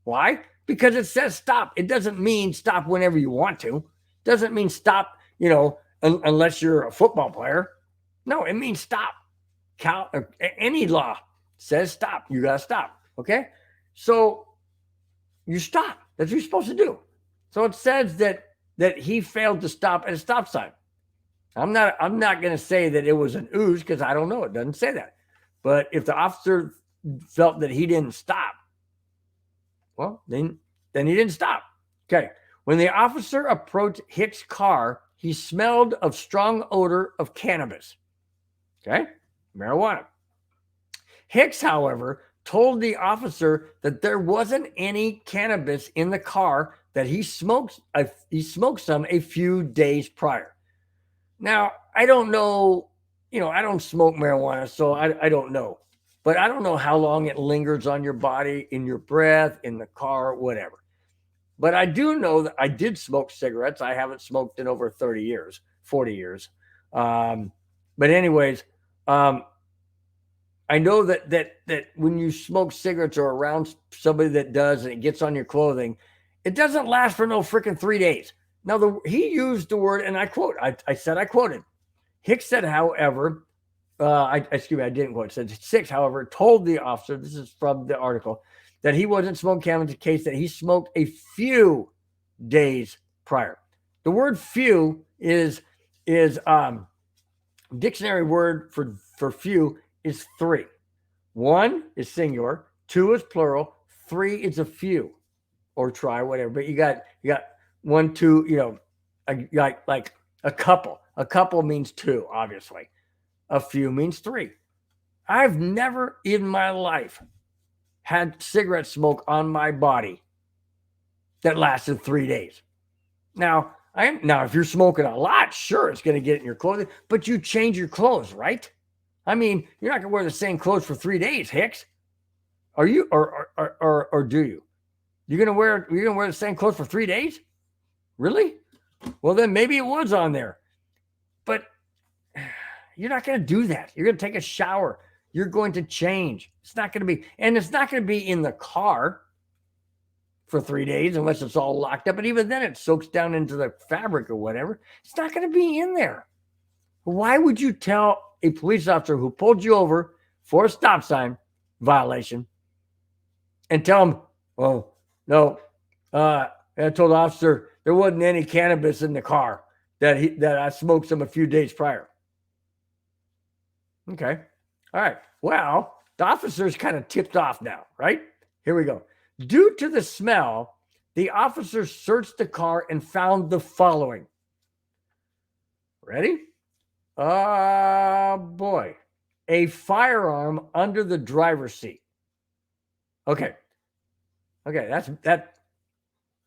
Why? Because it says stop. It doesn't mean stop whenever you want to. It doesn't mean stop, unless you're a football player. No, it means stop. Any law says stop. You got to stop. Okay? So you stop. That's what you're supposed to do. So it says that he failed to stop at a stop sign. I'm not going to say that it was an ooze because I don't know. It doesn't say that. But if the officer felt that he didn't stop, well, then he didn't stop. Okay. When the officer approached Hicks' car, he smelled of strong odor of cannabis. Okay. Marijuana. Hicks, however, told the officer that there wasn't any cannabis in the car, that he smoked some a few days prior. Now, I don't know, I don't smoke marijuana, so I don't know. But I don't know how long it lingers on your body, in your breath, in the car, whatever. But I do know that I did smoke cigarettes. I haven't smoked in over 30 years, 40 years. But anyways, I know that when you smoke cigarettes or around somebody that does, and it gets on your clothing, it doesn't last for no freaking 3 days. Now, he used the word, and I quote, I quoted. Hicks said, however, I didn't quote. It said Hicks, however, told the officer, this is from the article, that he wasn't smoking cannabis in the case that he smoked a few days prior. The word few is dictionary word for few is 3. 1 is singular, 2 is plural, 3 is a few, or try, whatever. But you got 1, 2, like a couple. A couple means 2, obviously. A few means 3. I've never in my life had cigarette smoke on my body that lasted 3 days. Now, if you're smoking a lot, sure, it's going to get in your clothing, but you change your clothes, right? I mean, you're not going to wear the same clothes for 3 days, Hicks. Are you, or do you? You're going to wear the same clothes for 3 days? Really? Well, then maybe it was on there. But you're not going to do that. You're going to take a shower. You're going to change. It's not going to be in the car for 3 days unless it's all locked up. And even then, it soaks down into the fabric or whatever. It's not going to be in there. Why would you tell a police officer who pulled you over for a stop sign violation and tell him, oh, no, I told the officer there wasn't any cannabis in the car, that I smoked some a few days prior? Okay. All right. Well, the officer's kind of tipped off now, right? Here we go. Due to the smell, the officer searched the car and found the following. Ready? Oh, boy. A firearm under the driver's seat. Okay. Okay,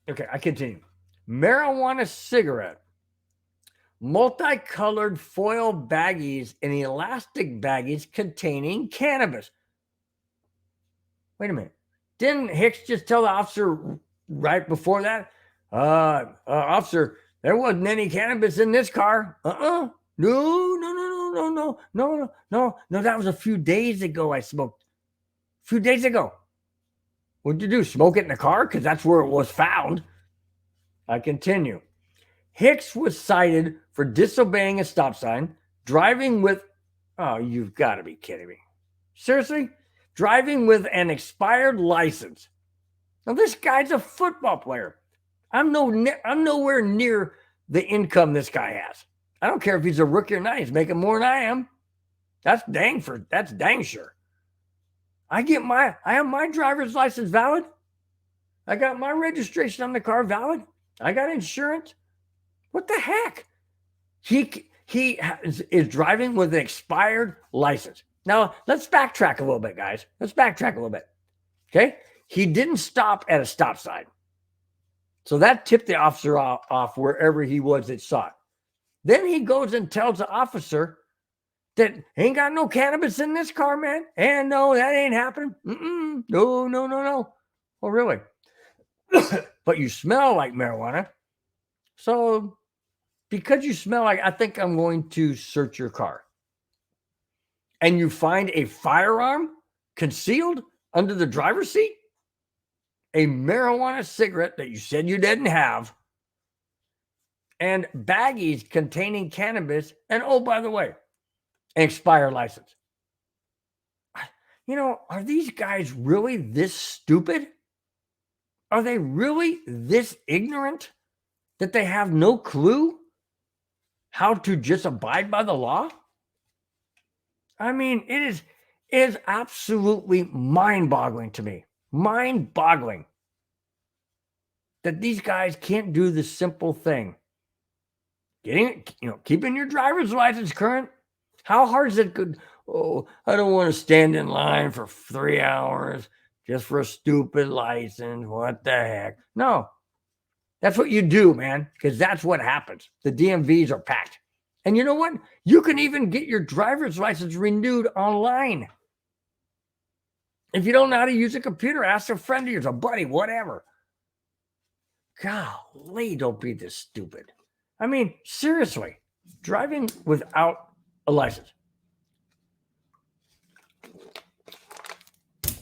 okay, I continue. Marijuana cigarette, multicolored foil baggies, and elastic baggies containing cannabis. Wait a minute. Didn't Hicks just tell the officer right before that? Officer, there wasn't any cannabis in this car. No, that was a few days ago I smoked. A few days ago. What'd you do? Smoke it in the car? Because that's where it was found. I continue. Hicks was cited for disobeying a stop sign, driving with, oh, you've got to be kidding me. Seriously? Driving with an expired license. Now, this guy's a football player. I'm nowhere near the income this guy has. I don't care if he's a rookie or not. He's making more than I am. That's dang sure. I have my driver's license valid. I got my registration on the car valid. I got insurance. What the heck? He is driving with an expired license. Now, let's backtrack a little bit, guys. Let's backtrack a little bit. Okay? He didn't stop at a stop sign. So that tipped the officer off wherever he was that saw it. Then he goes and tells the officer that ain't got no cannabis in this car, man. And no, that ain't happening. No. Oh, really? But you smell like marijuana. So because you smell like, I think I'm going to search your car. And you find a firearm concealed under the driver's seat, a marijuana cigarette that you said you didn't have, and baggies containing cannabis, and oh, by the way, an expired license. You know, are these guys really this stupid? Are they really this ignorant that they have no clue how to just abide by the law? I mean, it is absolutely mind-boggling to me. Mind-boggling that these guys can't do the simple thing. Keeping your driver's license current. How hard is it? Oh, I don't want to stand in line for 3 hours just for a stupid license. What the heck? No, that's what you do, man, because that's what happens. The DMVs are packed. And you know what? You can even get your driver's license renewed online. If you don't know how to use a computer, ask a friend of yours, a buddy, whatever. Golly, don't be this stupid. I mean, seriously, driving without a license.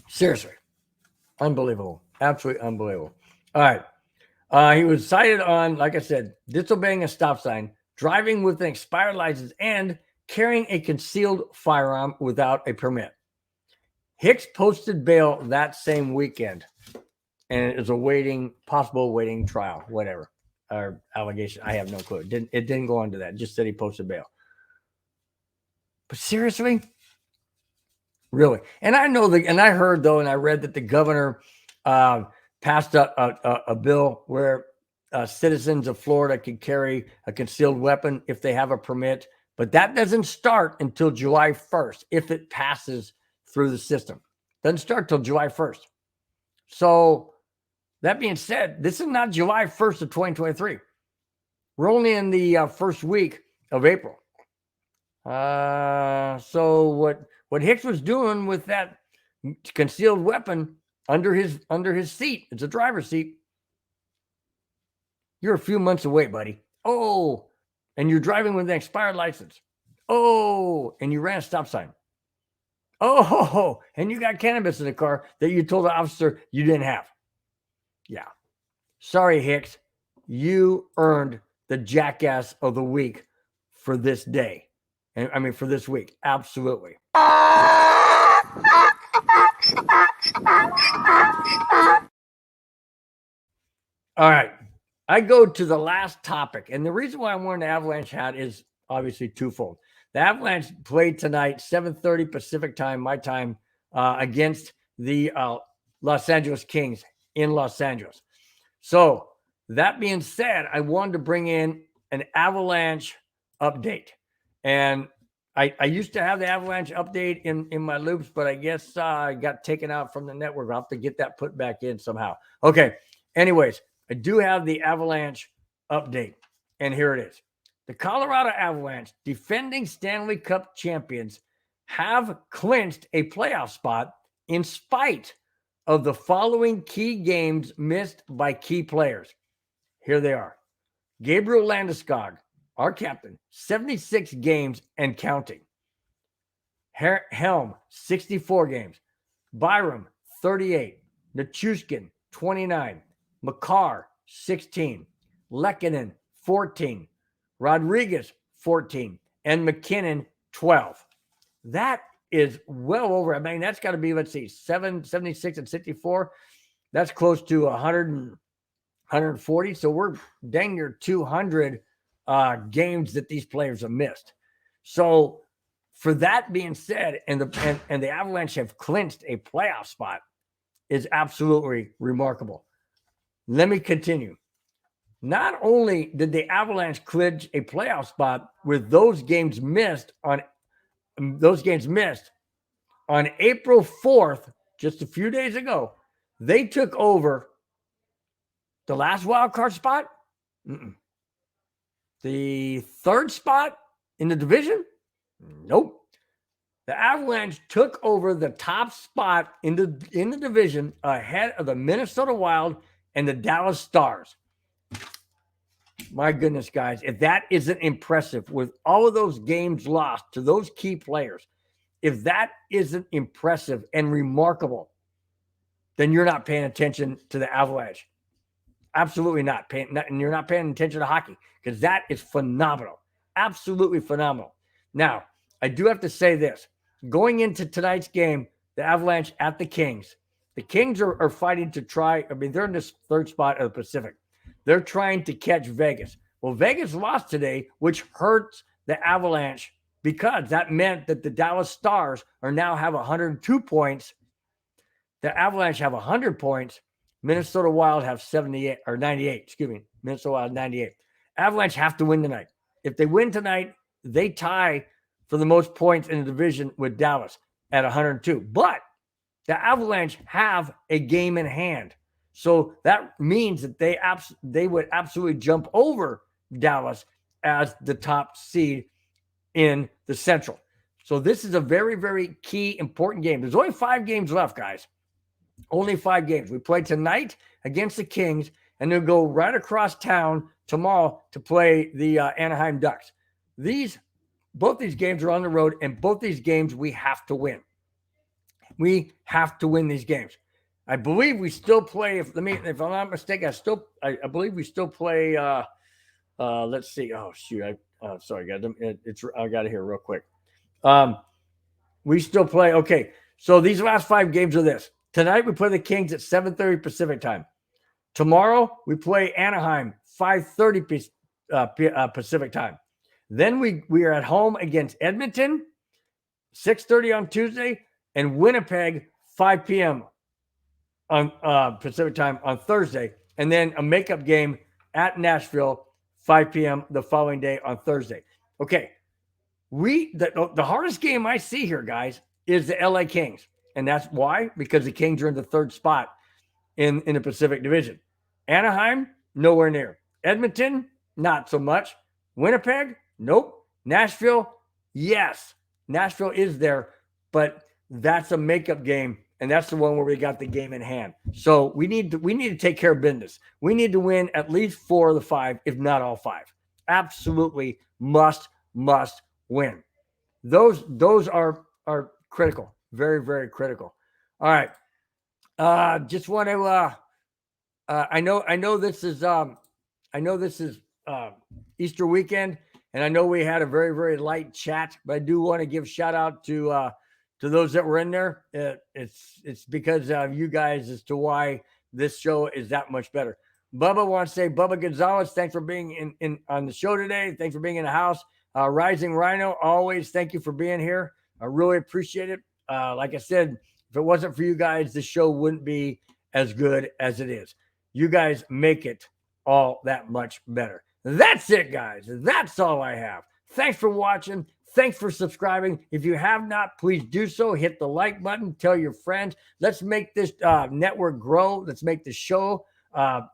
Seriously, unbelievable. Absolutely unbelievable. All right. He was cited on, like I said, disobeying a stop sign, driving with an expired license, and carrying a concealed firearm without a permit. Hicks posted bail that same weekend and is awaiting trial, whatever, or allegation. I have no clue. It didn't go into that. It just said he posted bail. But seriously? Really? And I know and I heard though, and I read that the governor passed a bill where citizens of Florida could carry a concealed weapon if they have a permit, but that doesn't start until July 1st if it passes through the system. Doesn't start till July 1st. So that being said, this is not July 1st of 2023. We're only in the first week of April. So what Hicks was doing with that concealed weapon under his seat, it's a driver's seat. You're a few months away, buddy. Oh, and you're driving with an expired license. Oh, and you ran a stop sign. Oh, and you got cannabis in the car that you told the officer you didn't have. Yeah. Sorry, Hicks. You earned the jackass of the week for this day. And I mean, for this week. Absolutely. All right. I go to the last topic. And the reason why I'm wearing the Avalanche hat is obviously twofold. The Avalanche played tonight, 7:30 Pacific time, my time, against the Los Angeles Kings in Los Angeles. So that being said, I wanted to bring in an Avalanche update. And I used to have the Avalanche update in my loops, but I guess I got taken out from the network. I'll have to get that put back in somehow. Okay. Anyways, I do have the Avalanche update, and here it is. The Colorado Avalanche, defending Stanley Cup champions, have clinched a playoff spot in spite of the following key games missed by key players. Here they are. Gabriel Landeskog, our captain, 76 games and counting. Helm, 64 games. Byram, 38. Nichushkin, 29. Makar, 16. Lehkonen, 14. Rodriguez, 14. And McKinnon, 12. That is well over. I mean, that's got to be, let's see, 76 and 64. That's close to 140. So we're dang near 200 games that these players have missed. So for that being said, and the Avalanche have clinched a playoff spot is absolutely remarkable. Let me continue. Not only did the Avalanche clinch a playoff spot with those games missed on April 4th, just a few days ago, they took over the last wild card spot, the third spot in the division. Nope. The Avalanche took over the top spot in the division ahead of the Minnesota Wild and the Dallas Stars. My goodness, guys, if that isn't impressive with all of those games lost to those key players, if that isn't impressive and remarkable, then you're not paying attention to the Avalanche. Absolutely not. And you're not paying attention to hockey, because that is phenomenal. Absolutely phenomenal. Now, I do have to say this. Going into tonight's game, the Avalanche at the Kings. The Kings are fighting to try. I mean, they're in this third spot of the Pacific. They're trying to catch Vegas. Well, Vegas lost today, which hurts the Avalanche, because that meant that the Dallas Stars are now have 102 points. The Avalanche have 100 points. Minnesota Wild have 78 or 98. Excuse me. Minnesota Wild 98. Avalanche have to win tonight. If they win tonight, they tie for the most points in the division with Dallas at 102. But the Avalanche have a game in hand. So that means that they would absolutely jump over Dallas as the top seed in the Central. So this is a very, very key, important game. There's only 5 games left, guys. Only 5 games. We play tonight against the Kings, and they'll go right across town tomorrow to play the Anaheim Ducks. Both these games are on the road, and both these games we have to win. We have to win these games. I believe we still play. If I'm not mistaken, I believe we still play. Let's see. Oh shoot! Sorry, guys. I got it here real quick. We still play. Okay, so these last 5 games are this. Tonight we play the Kings at 7:30 Pacific time. Tomorrow we play Anaheim 5:30 Pacific time. Then we are at home against Edmonton 6:30 on Tuesday, and Winnipeg 5 p.m. on Pacific time on Thursday, and then a makeup game at Nashville 5 p.m. the following day on Thursday. Okay, the hardest game I see here, guys, is the LA Kings. And that's why, because the Kings are in the third spot in the Pacific Division. Anaheim, nowhere near. Edmonton, not so much. Winnipeg, nope. Nashville, yes. Nashville is there, but that's a makeup game, and that's the one where we got the game in hand. So we need to take care of business. We need to win at least 4 of the 5, if not all 5. Absolutely must win. Those are critical. Very, very critical. All right. Just want to I know this is Easter weekend, and I know we had a very, very light chat, but I do want to give shout out to those that were in there. It's because of you guys as to why this show is that much better. Bubba wants to say, Bubba Gonzalez, thanks for being in on the show today. Thanks for being in the house. Rising Rhino, always thank you for being here. I really appreciate it. Like I said, if it wasn't for you guys, the show wouldn't be as good as it is. You guys make it all that much better. That's it, guys. That's all I have. Thanks for watching. Thanks for subscribing. If you have not, please do so. Hit the like button. Tell your friends. Let's make this network grow. Let's make the show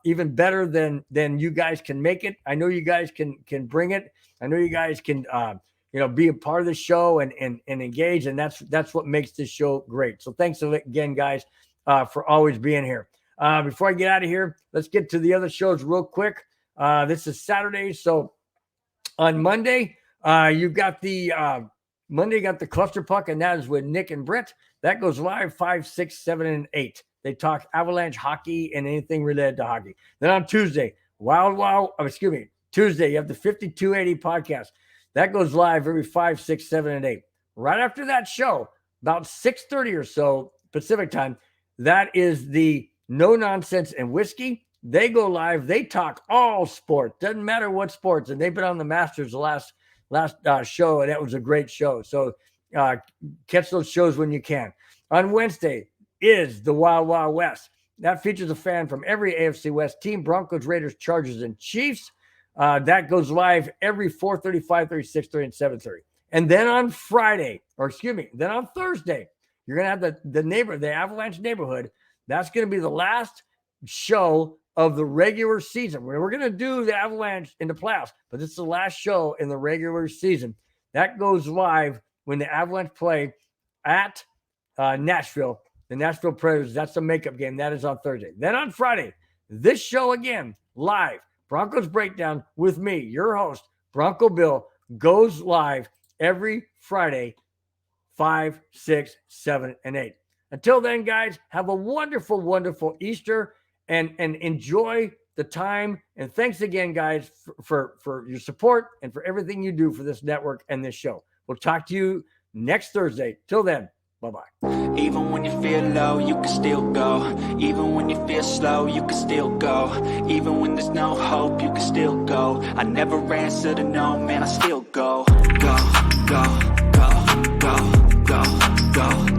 even better than you guys can make it. I know you guys can bring it. I know you guys can be a part of the show and engage. And that's what makes this show great. So thanks again, guys, for always being here. Before I get out of here, let's get to the other shows real quick. This is Saturday. So on Monday, you got the Cluster Puck, and that is with Nick and Britt. That goes live 5, 6, 7, and 8. They talk Avalanche hockey and anything related to hockey. Then on Tuesday, Tuesday, you have the 5280 podcast. That goes live every 5, 6, 7, and 8. Right after that show, about 6:30 or so Pacific time, that is the No Nonsense and Whiskey. They go live. They talk all sports. Doesn't matter what sports. And they've been on the Masters the last show, and that was a great show. So catch those shows when you can. On Wednesday is the Wild Wild West. That features a fan from every AFC West team: Broncos, Raiders, Chargers, and Chiefs. That goes live every 4:30, 5:30, 6:30, and 7:30. And then on then on Thursday, you're going to have the Avalanche Neighborhood. That's going to be the last show of the regular season. We're going to do the Avalanche in the playoffs, but this is the last show in the regular season. That goes live when the Avalanche play at Nashville. The Nashville Predators, that's the makeup game. That is on Thursday. Then on Friday, this show again, live, Broncos Breakdown with me, your host, Bronco Bill, goes live every Friday, 5, 6, 7, and 8. Until then, guys, have a wonderful, wonderful Easter and enjoy the time. And thanks again, guys, for your support and for everything you do for this network and this show. We'll talk to you next Thursday. Till then, bye-bye. Even when you feel low, you can still go. Even when you feel slow, you can still go. Even when there's no hope, you can still go. I never answer to no, man, I still go. Go, go, go, go, go, go.